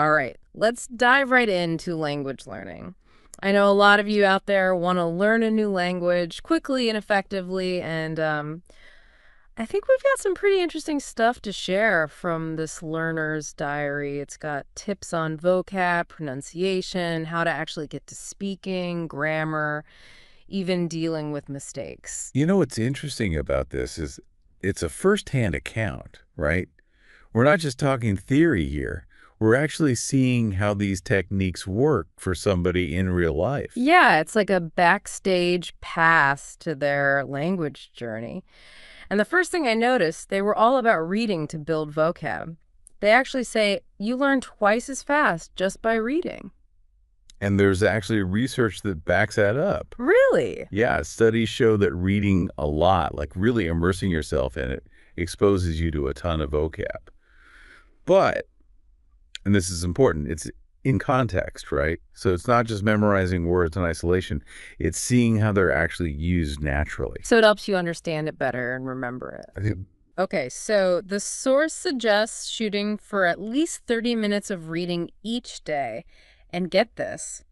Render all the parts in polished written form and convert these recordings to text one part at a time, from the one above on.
All right, let's dive right into language learning. I know a lot of you out there want to learn a new language quickly and effectively, and I think we've got some pretty interesting stuff to share from this learner's diary. It's got tips on vocab, pronunciation, how to actually get to speaking, grammar, even dealing with mistakes. You know what's interesting about this is it's a firsthand account, right? We're not just talking theory here. We're actually seeing how these techniques work for somebody in real life. Yeah, it's like a backstage pass to their language journey. And the first thing I noticed, they were all about reading to build vocab. They actually say you learn twice as fast just by reading. And there's actually research that backs that up. Really? Yeah, studies show that reading a lot, like really immersing yourself in it, exposes you to a ton of vocab. But, and this is important, it's in context, right? So it's not just memorizing words in isolation. It's seeing how they're actually used naturally. So it helps you understand it better and remember it. I think Okay, so the source suggests shooting for at least 30 minutes of reading each day. And get this,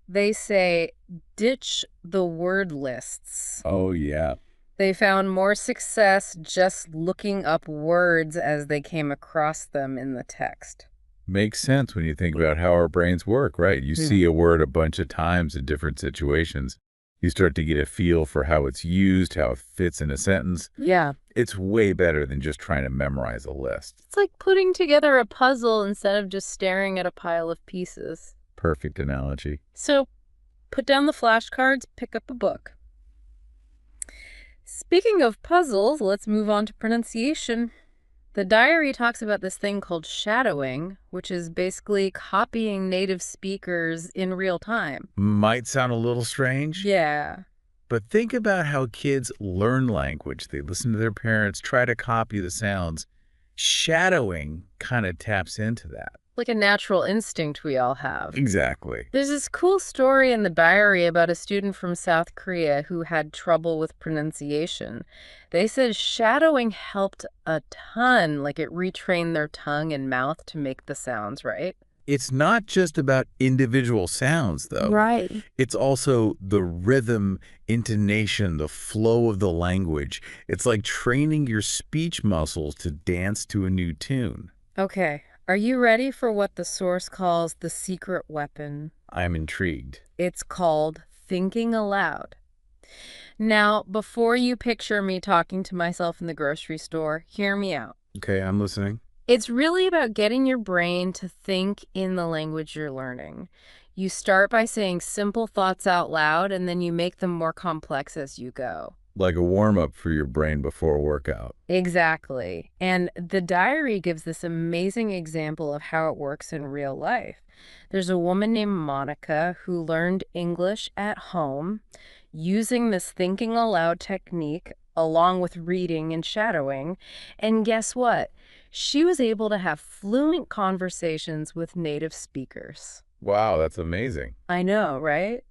they say ditch the word lists. Oh, yeah. They found more success just looking up words as they came across them in the text. Makes sense when you think about how our brains work, right? You see a word a bunch of times in different situations. You start to get a feel for how it's used, how it fits in a sentence. Yeah. It's way better than just trying to memorize a list. It's like putting together a puzzle instead of just staring at a pile of pieces. Perfect analogy. So put down the flashcards, pick up a book. Speaking of puzzles, let's move on to pronunciation. The diary talks about this thing called shadowing, which is basically copying native speakers in real time. Might sound a little strange, Yeah. but think about how kids learn language. They listen to their parents, try to copy the sounds. Shadowing kind of taps into that. Like a natural instinct we all have. Exactly. There's this cool story in the diary about a student from South Korea who had trouble with pronunciation. They said shadowing helped a ton, like it retrained their tongue and mouth to make the sounds, right? It's not just about individual sounds, though. Right. It's also the rhythm, intonation, the flow of the language. It's like training your speech muscles to dance to a new tune. Okay, are you ready for what the source calls the secret weapon? I'm intrigued. It's called thinking aloud. Now, before you picture me talking to myself in the grocery store, hear me out. Okay, I'm listening. It's really about getting your brain to think in the language you're learning. You start by saying simple thoughts out loud, and then you make them more complex as you go. Like a warm-up for your brain before a workout. Exactly. And the diary gives this amazing example of how it works in real life. There's a woman named Monica who learned English at home using this thinking aloud technique along with reading and shadowing. And guess what? She was able to have fluent conversations with native speakers. Wow, that's amazing. I know, right?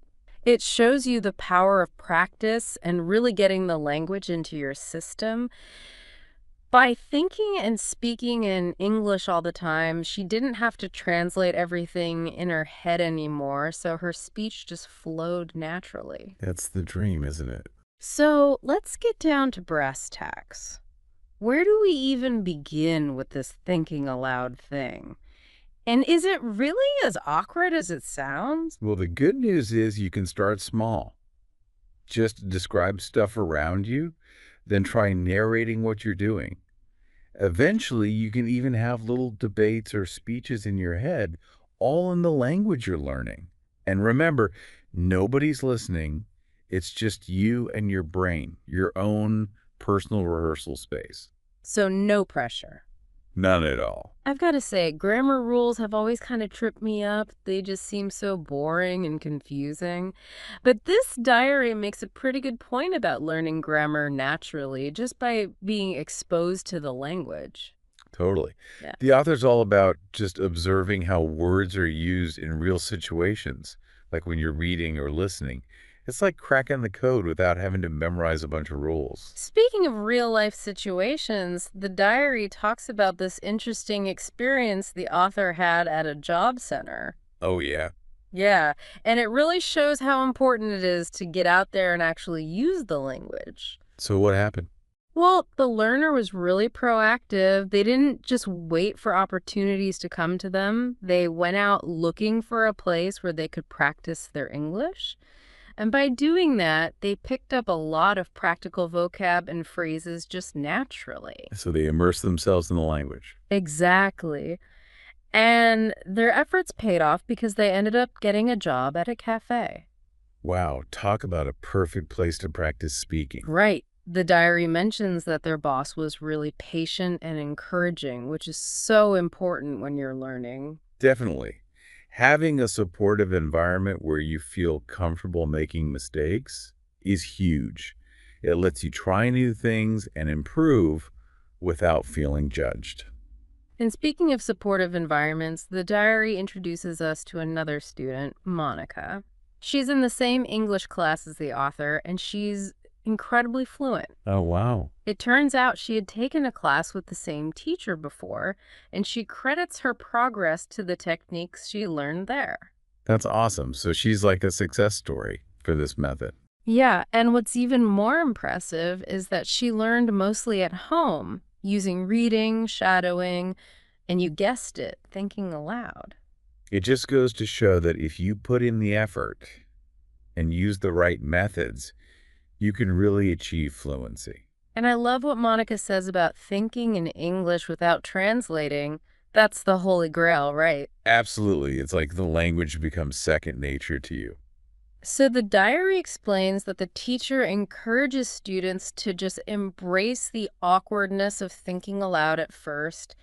It shows you the power of practice and really getting the language into your system. By thinking and speaking in English all the time, she didn't have to translate everything in her head anymore, so her speech just flowed naturally. That's the dream, isn't it? So let's get down to brass tacks. Where do we even begin with this thinking aloud thing? And is it really as awkward as it sounds? Well, the good news is you can start small. Just describe stuff around you, then try narrating what you're doing. Eventually, you can even have little debates or speeches in your head, all in the language you're learning. And remember, nobody's listening. It's just you and your brain, your own personal rehearsal space. So no pressure. None at all. I've got to say, grammar rules have always kind of tripped me up. They just seem so boring and confusing. But this diary makes a pretty good point about learning grammar naturally just by being exposed to the language. Totally. Yeah. The author's all about just observing how words are used in real situations, like when you're reading or listening. It's like cracking the code without having to memorize a bunch of rules. Speaking of real life situations, the diary talks about this interesting experience the author had at a job center. Oh, yeah. Yeah, and it really shows how important it is to get out there and actually use the language. So what happened? Well, the learner was really proactive. They didn't just wait for opportunities to come to them. They went out looking for a place where they could practice their English. And by doing that, they picked up a lot of practical vocab and phrases just naturally. So they immerse themselves in the language. Exactly. And their efforts paid off because they ended up getting a job at a cafe. Wow, talk about a perfect place to practice speaking. Right. The diary mentions that their boss was really patient and encouraging, which is so important when you're learning. Definitely. Having a supportive environment where you feel comfortable making mistakes is huge. It lets you try new things and improve without feeling judged. And speaking of supportive environments, the diary introduces us to another student, Monica. She's in the same English class as the author, and she's incredibly fluent. Oh, wow. It turns out she had taken a class with the same teacher before, and she credits her progress to the techniques she learned there. That's awesome. So she's like a success story for this method. Yeah, and what's even more impressive is that she learned mostly at home, using reading, shadowing, and you guessed it, thinking aloud. It just goes to show that if you put in the effort and use the right methods, you can really achieve fluency. And I love what Monica says about thinking in English without translating. That's the holy grail, right? Absolutely. It's like the language becomes second nature to you. So the diary explains that the teacher encourages students to just embrace the awkwardness of thinking aloud at first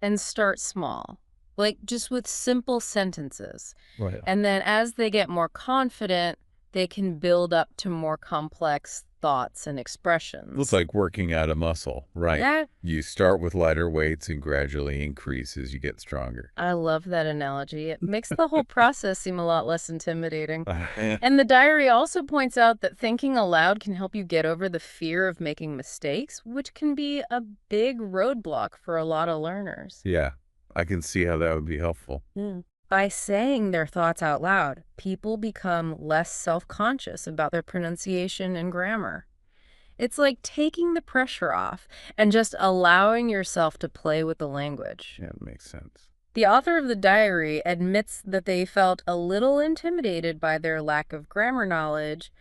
and start small, like just with simple sentences. Right. And then as they get more confident, they can build up to more complex thoughts and expressions. Looks like working out a muscle, right? Yeah, You start with lighter weights and gradually increase as you get stronger. I love that analogy. It makes the whole process seem a lot less intimidating. Yeah. And the diary also points out that thinking aloud can help you get over the fear of making mistakes, which can be a big roadblock for a lot of learners. Yeah, I can see how that would be helpful. By saying their thoughts out loud, people become less self-conscious about their pronunciation and grammar. It's like taking the pressure off and just allowing yourself to play with the language. Yeah, it makes sense. The author of the diary admits that they felt a little intimidated by their lack of grammar knowledge,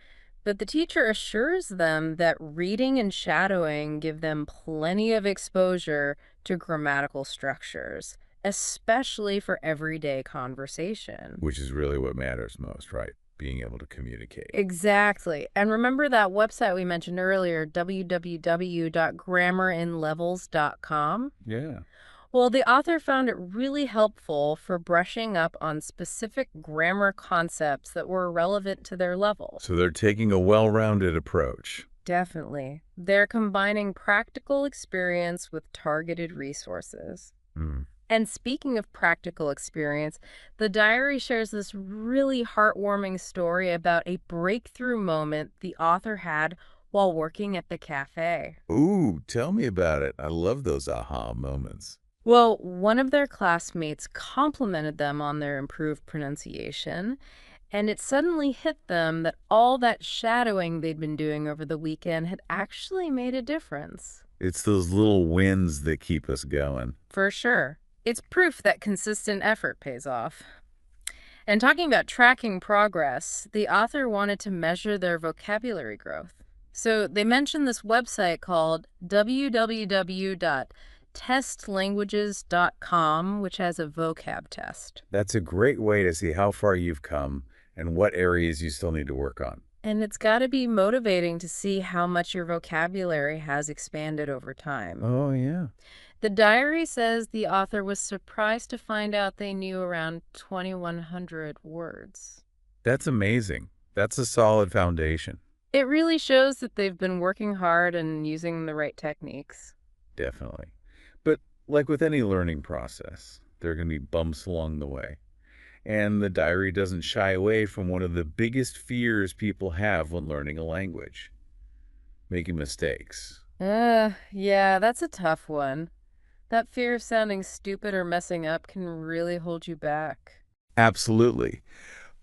but the teacher assures them that reading and shadowing give them plenty of exposure to grammatical structures, especially for everyday conversation. Which is really what matters most, right? Being able to communicate. Exactly. And remember that website we mentioned earlier, www.grammarinlevels.com? Yeah. Well, the author found it really helpful for brushing up on specific grammar concepts that were relevant to their level. So they're taking a well-rounded approach. Definitely. They're combining practical experience with targeted resources. Mm. And speaking of practical experience, the diary shares this really heartwarming story about a breakthrough moment the author had while working at the cafe. Ooh, tell me about it. I love those aha moments. Well, one of their classmates complimented them on their improved pronunciation, and it suddenly hit them that all that shadowing they'd been doing over the weekend had actually made a difference. It's those little wins that keep us going. For sure. It's proof that consistent effort pays off. And talking about tracking progress, the author wanted to measure their vocabulary growth. So they mentioned this website called www.testlanguages.com, which has a vocab test. That's a great way to see how far you've come and what areas you still need to work on. And it's got to be motivating to see how much your vocabulary has expanded over time. Oh, yeah. The diary says the author was surprised to find out they knew around 2,100 words. That's amazing. That's a solid foundation. It really shows that they've been working hard and using the right techniques. Definitely. But like with any learning process, there are going to be bumps along the way. And the diary doesn't shy away from one of the biggest fears people have when learning a language: making mistakes. Yeah, that's a tough one. That fear of sounding stupid or messing up can really hold you back. Absolutely.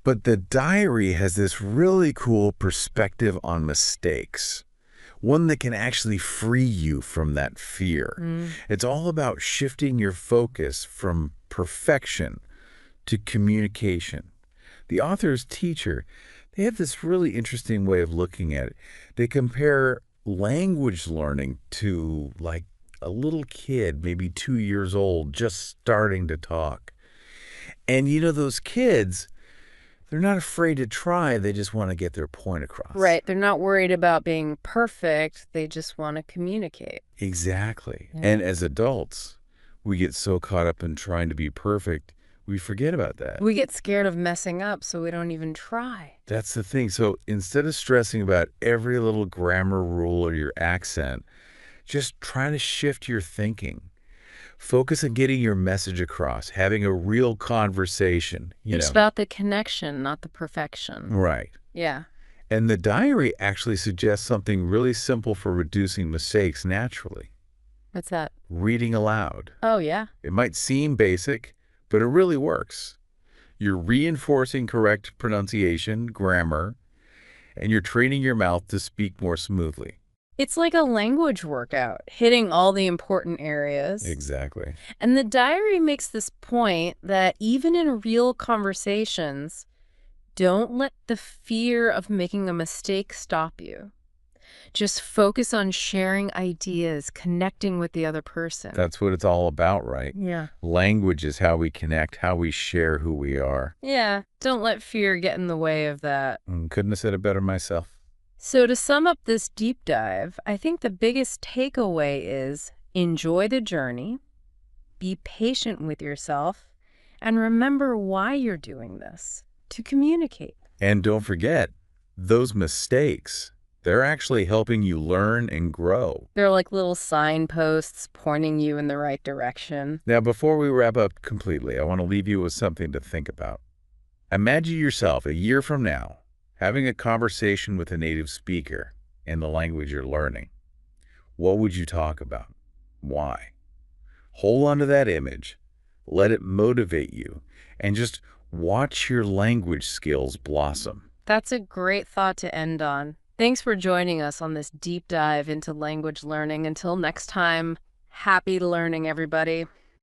But the diary has this really cool perspective on mistakes, one that can actually free you from that fear. Mm. It's all about shifting your focus from perfection to communication. The author's teacher, they have this really interesting way of looking at it. They compare language learning to like a little kid, maybe 2 years old, just starting to talk. And those kids, they're not afraid to try. They just want to get their point across. Right, they're not worried about being perfect, they just want to communicate. Exactly. Yeah. And as adults, we get so caught up in trying to be perfect, we forget about that. We get scared of messing up, so we don't even try. That's the thing. So instead of stressing about every little grammar rule or your accent, just try to shift your thinking. Focus on getting your message across, having a real conversation, It's about the connection, not the perfection. Right. Yeah. And the diary actually suggests something really simple for reducing mistakes naturally: What's that? reading aloud. Oh, yeah. It might seem basic, but it really works. You're reinforcing correct pronunciation, grammar, and you're training your mouth to speak more smoothly. It's like a language workout, hitting all the important areas. Exactly. And the diary makes this point that even in real conversations, don't let the fear of making a mistake stop you. Just focus on sharing ideas, connecting with the other person. That's what it's all about, right? Yeah. Language is how we connect, how we share who we are. Yeah, don't let fear get in the way of that. Couldn't have said it better myself. So to sum up this deep dive, I think the biggest takeaway is enjoy the journey, be patient with yourself, and remember why you're doing this, to communicate. And don't forget, those mistakes, they're actually helping you learn and grow. They're like little signposts pointing you in the right direction. Now, before we wrap up completely, I want to leave you with something to think about. Imagine yourself a year from now having a conversation with a native speaker in the language you're learning. What would you talk about? Why? Hold on to that image, let it motivate you, and just watch your language skills blossom. That's a great thought to end on. Thanks for joining us on this deep dive into language learning. Until next time, happy learning, everybody.